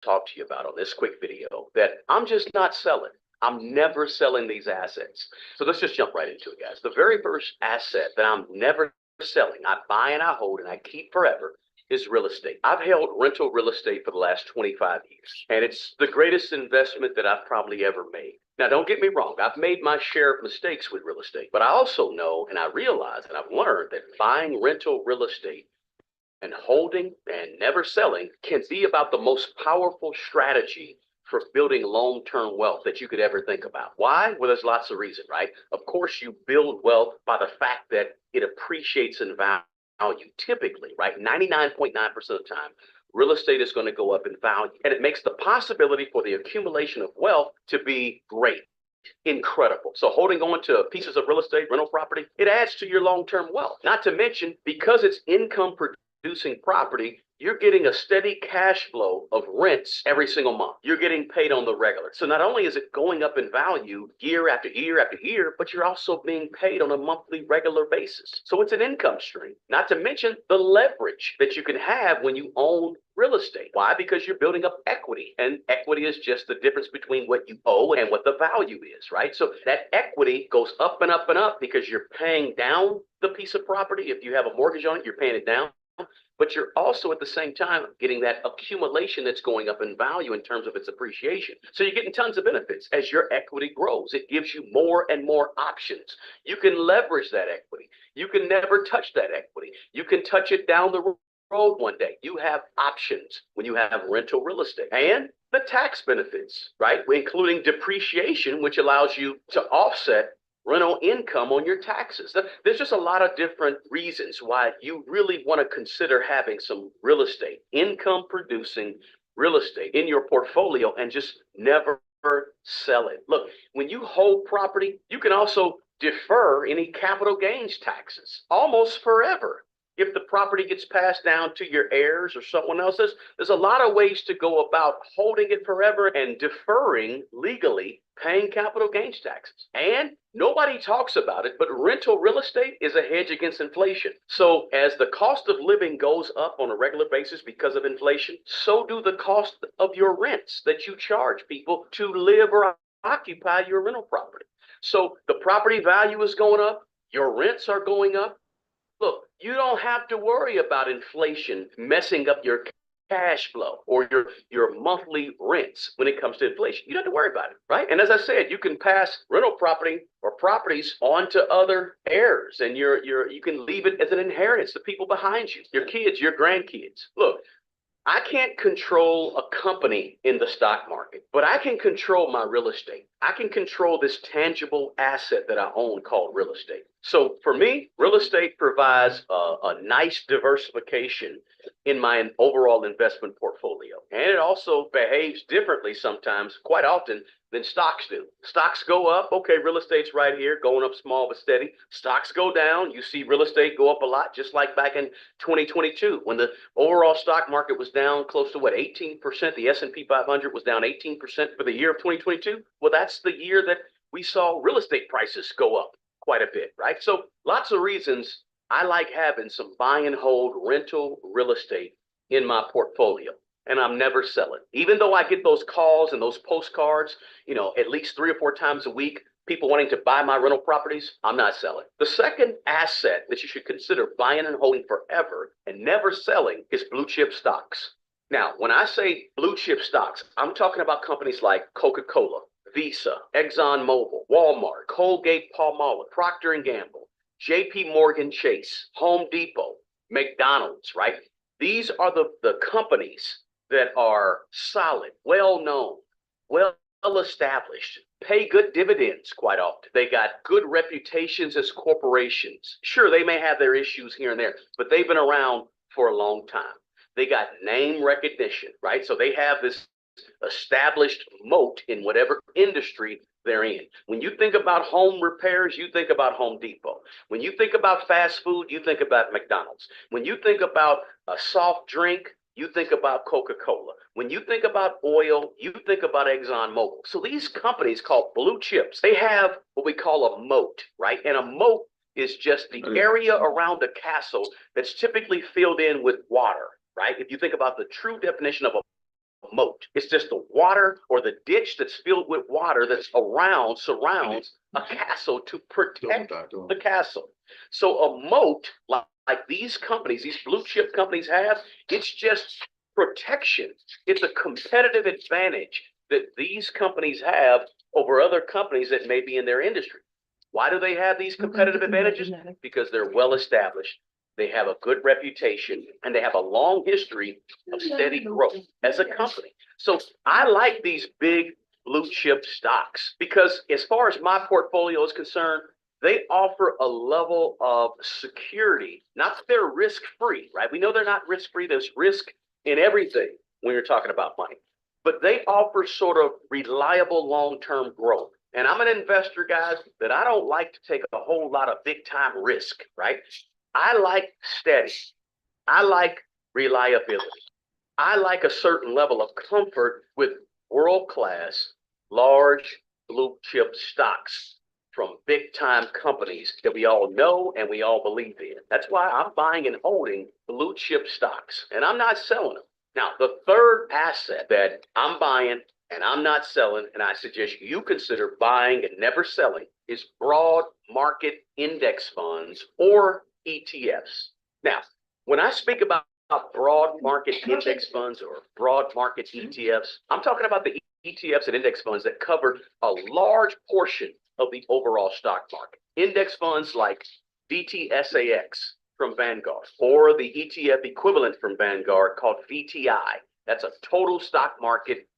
talk to you about on this quick video that I'm just not selling. I'm never selling these assets. So let's just jump right into it, guys. The very first asset that I'm never selling, I buy and I hold and I keep forever, is real estate. I've held rental real estate for the last 25 years, and it's the greatest investment that I've probably ever made. Now, don't get me wrong, I've made my share of mistakes with real estate, but I also know and I realize and I've learned that buying rental real estate and holding and never selling can be about the most powerful strategy for building long-term wealth that you could ever think about. Why? Well, there's lots of reasons, right? Of course, you build wealth by the fact that it appreciates in value typically, right? 99.9% of the time, real estate is going to go up in value, and it makes the possibility for the accumulation of wealth to be great. Incredible. So holding on to pieces of real estate, rental property, it adds to your long-term wealth. Not to mention, because it's income producing property, you're getting a steady cash flow of rents every single month. You're getting paid on the regular. So not only is it going up in value year after year after year, but you're also being paid on a monthly regular basis. So it's an income stream. Not to mention the leverage that you can have when you own real estate. Why? Because you're building up equity, and equity is just the difference between what you owe and what the value is, right? So that equity goes up and up and up because you're paying down the piece of property. If you have a mortgage on it, you're paying it down, but you're also at the same time getting that accumulation that's going up in value in terms of its appreciation. So you're getting tons of benefits as your equity grows. It gives you more and more options. You can leverage that equity. You can never touch that equity. You can touch it down the road one day. You have options when you have rental real estate. And the tax benefits, right? Including depreciation, which allows you to offset rental income on your taxes. There's just a lot of different reasons why you really want to consider having some real estate, income producing real estate in your portfolio, and just never sell it. Look, when you hold property, you can also defer any capital gains taxes almost forever. If the property gets passed down to your heirs or someone else, there's a lot of ways to go about holding it forever and deferring legally paying capital gains taxes. And nobody talks about it, but rental real estate is a hedge against inflation. So as the cost of living goes up on a regular basis because of inflation, so do the cost of your rents that you charge people to live or occupy your rental property. So the property value is going up, your rents are going up. Look, you don't have to worry about inflation messing up your cash flow or your monthly rents when it comes to inflation. You don't have to worry about it, right? And as I said, you can pass rental property or properties on to other heirs, and you can leave it as an inheritance to people behind you, your kids, your grandkids. Look, I can't control a company in the stock market, but I can control my real estate. I can control this tangible asset that I own called real estate. So for me, real estate provides a nice diversification in my overall investment portfolio. And it also behaves differently sometimes, quite often, than stocks do. Stocks go up, okay, real estate's right here, going up small but steady. Stocks go down, you see real estate go up a lot, just like back in 2022 when the overall stock market was down close to what, 18%. The S&P 500 was down 18% for the year of 2022. Well, that's the year that we saw real estate prices go up quite a bit, right? So lots of reasons I like having some buy and hold rental real estate in my portfolio. And I'm never selling. Even though I get those calls and those postcards, at least 3 or 4 times a week, people wanting to buy my rental properties, I'm not selling. The second asset that you should consider buying and holding forever and never selling is blue chip stocks. Now, when I say blue chip stocks, I'm talking about companies like Coca-Cola, Visa, ExxonMobil, Walmart, Colgate-Palmolive, Procter & Gamble, JP Morgan Chase, Home Depot, McDonald's, right? These are the companies that are solid, well-known, well-established, pay good dividends quite often. They got good reputations as corporations. Sure, they may have their issues here and there, but they've been around for a long time. They got name recognition, right? So they have this established moat in whatever industry they're in. When you think about home repairs, you think about Home Depot. When you think about fast food, you think about McDonald's. When you think about a soft drink, you think about Coca-Cola. When you think about oil, you think about ExxonMobil. So these companies called blue chips, they have what we call a moat, right? And a moat is just the area around a castle that's typically filled in with water, right? If you think about the true definition of a moat. It's just the water or the ditch that's filled with water that's surrounds a castle to protect the castle. So a moat, like these companies, these blue chip companies have, it's just protection. It's a competitive advantage that these companies have over other companies that may be in their industry. Why do they have these competitive advantages? Because they're well established. They have a good reputation and they have a long history of steady growth as a company. So I like these big blue chip stocks because as far as my portfolio is concerned, they offer a level of security. Not that they're risk-free, right? We know they're not risk-free. There's risk in everything when you're talking about money, but they offer sort of reliable long-term growth. And I'm an investor, guys, that I don't like to take a whole lot of big-time risk, right? I like steady. I like reliability. I like a certain level of comfort with world-class, large blue chip stocks from big-time companies that we all know and we all believe in. That's why I'm buying and holding blue chip stocks, and I'm not selling them. Now, the third asset that I'm buying and I'm not selling, and I suggest you consider buying and never selling, is broad market index funds or ETFs. Now, when I speak about broad market index funds or broad market ETFs, I'm talking about the ETFs and index funds that cover a large portion of the overall stock market. Index funds like VTSAX from Vanguard, or the ETF equivalent from Vanguard called VTI. That's a total stock market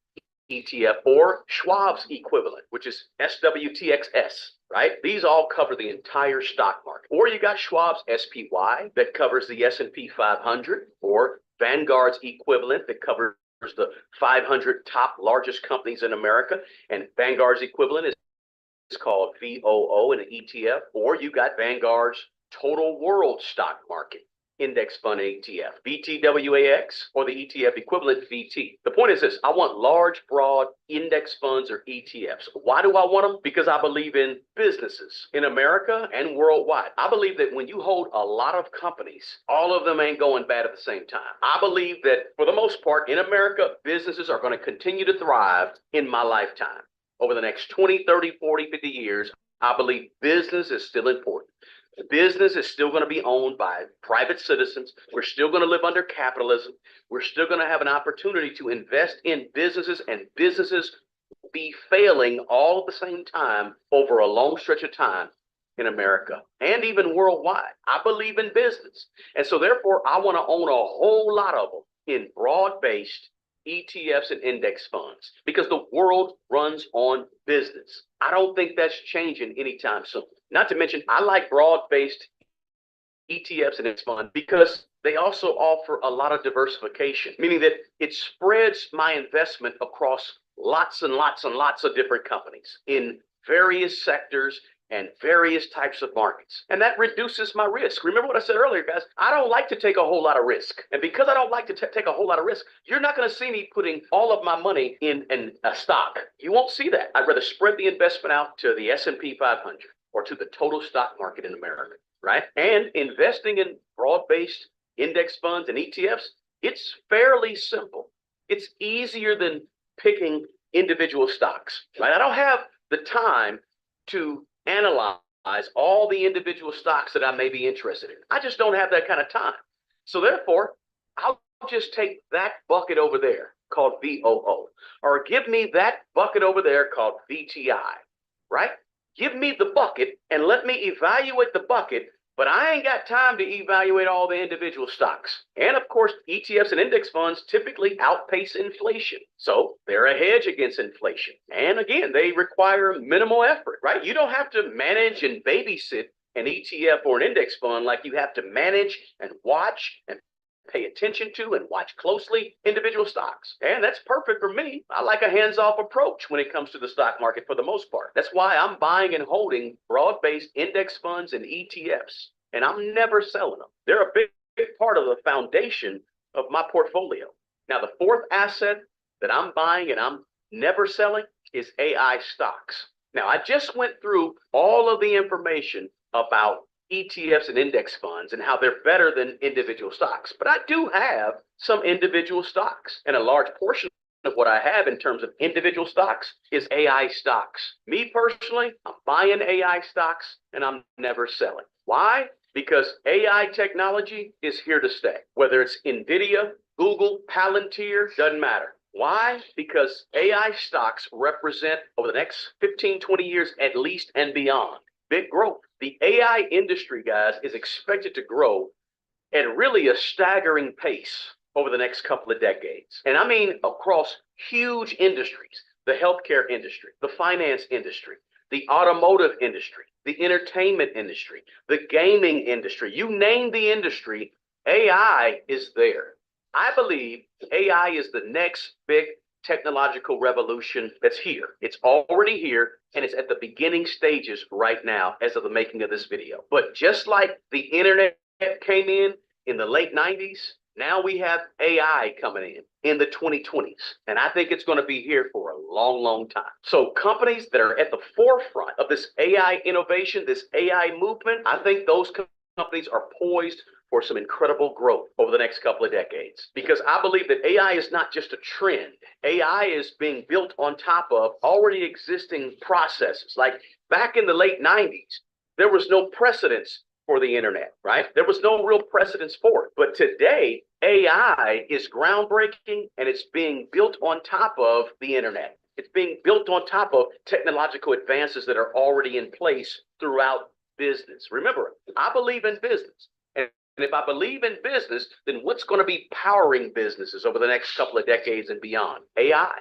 ETF, or Schwab's equivalent, which is SWTXS, right? These all cover the entire stock market. Or you got Schwab's SPY that covers the S&P 500, or Vanguard's equivalent that covers the 500 top largest companies in America, and Vanguard's equivalent is called VOO in an ETF, or you got Vanguard's total world stock market index fund ETF, VTWAX, or the ETF equivalent VT. The point is this: I want large, broad index funds or ETFs. Why do I want them? Because I believe in businesses in America and worldwide. I believe that when you hold a lot of companies, all of them ain't going bad at the same time. I believe that for the most part in America, businesses are going to continue to thrive in my lifetime. Over the next 20, 30, 40, 50 years, I believe business is still important. The business is still going to be owned by private citizens. We're still going to live under capitalism. We're still going to have an opportunity to invest in businesses, and businesses will be failing all at the same time over a long stretch of time in America and even worldwide. I believe in business. And so therefore, I want to own a whole lot of them in broad-based ETFs and index funds because the world runs on business. I don't think that's changing anytime soon. Not to mention, I like broad-based ETFs and index funds because they also offer a lot of diversification, meaning that it spreads my investment across lots and lots and lots of different companies in various sectors and various types of markets. And that reduces my risk. Remember what I said earlier, guys, I don't like to take a whole lot of risk. And because I don't like to take a whole lot of risk, you're not going to see me putting all of my money in a stock. You won't see that. I'd rather spread the investment out to the S&P 500 or to the total stock market in America, right? And investing in broad-based index funds and ETFs, it's fairly simple. It's easier than picking individual stocks, right? I don't have the time to analyze all the individual stocks that I may be interested in. I just don't have that kind of time. So therefore, I'll just take that bucket over there called VOO, or give me that bucket over there called VTI, right? Give me the bucket and let me evaluate the bucket, but I ain't got time to evaluate all the individual stocks. And of course, ETFs and index funds typically outpace inflation. So they're a hedge against inflation. And again, they require minimal effort, right? You don't have to manage and babysit an ETF or an index fund like you have to manage and watch and pay attention to and watch closely individual stocks. And that's perfect for me. I like a hands-off approach when it comes to the stock market for the most part. That's why I'm buying and holding broad-based index funds and ETFs, and I'm never selling them. They're a big part of the foundation of my portfolio. Now, the fourth asset that I'm buying and I'm never selling is AI stocks. Now, I just went through all of the information about ETFs and index funds and how they're better than individual stocks. But I do have some individual stocks, and a large portion of what I have in terms of individual stocks is AI stocks. Me personally, I'm buying AI stocks and I'm never selling. Why? Because AI technology is here to stay. Whether it's NVIDIA, Google, Palantir, doesn't matter. Why? Because AI stocks represent over the next 15, 20 years at least and beyond big growth. The AI industry, guys, is expected to grow at really a staggering pace over the next couple of decades. And I mean across huge industries, the healthcare industry, the finance industry, the automotive industry, the entertainment industry, the gaming industry, you name the industry, AI is there. I believe AI is the next big technological revolution that's here. It's already here and it's at the beginning stages right now as of the making of this video. But just like the internet came in the late 90s, now we have AI coming in the 2020s. And I think it's going to be here for a long, long time. So companies that are at the forefront of this AI innovation, this AI movement, I think those companies are poised for some incredible growth over the next couple of decades. Because I believe that AI is not just a trend. AI is being built on top of already existing processes. Like back in the late 90s, there was no precedence for the internet, right? There was no real precedence for it. But today, AI is groundbreaking and it's being built on top of the internet. It's being built on top of technological advances that are already in place throughout business. Remember, I believe in business. And if I believe in business, then what's going to be powering businesses over the next couple of decades and beyond? AI.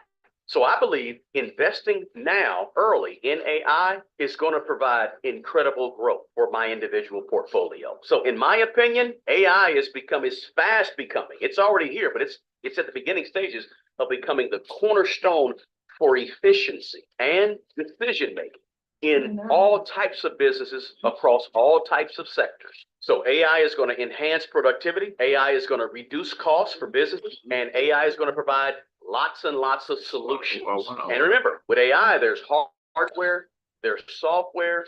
So I believe investing now early in AI is going to provide incredible growth for my individual portfolio. So in my opinion, AI is fast becoming. It's already here, but it's at the beginning stages of becoming the cornerstone for efficiency and decision making in all types of businesses across all types of sectors. So AI is going to enhance productivity. AI is going to reduce costs for businesses, and AI is going to provide lots and lots of solutions. And remember, with AI, there's hardware, there's software,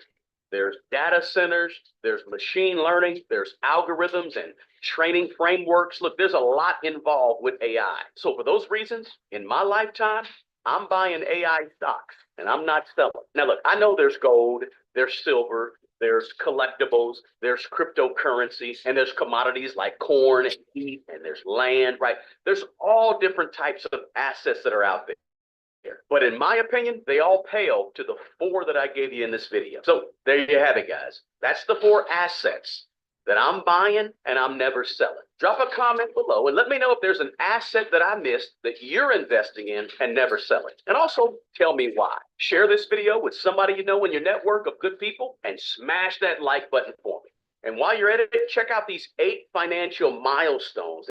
there's data centers, there's machine learning, there's algorithms and training frameworks. Look, there's a lot involved with AI. So for those reasons, in my lifetime, I'm buying AI stocks and I'm not selling. Now, look, I know there's gold, there's silver, there's collectibles, there's cryptocurrencies, and there's commodities like corn and wheat, and there's land, right? There's all different types of assets that are out there. But in my opinion, they all pale to the four that I gave you in this video. So there you have it, guys. That's the four assets that I'm buying and I'm never selling. Drop a comment below and let me know if there's an asset that I missed that you're investing in and never selling. And also tell me why. Share this video with somebody you know in your network of good people and smash that like button for me. And while you're at it, check out these 8 financial milestones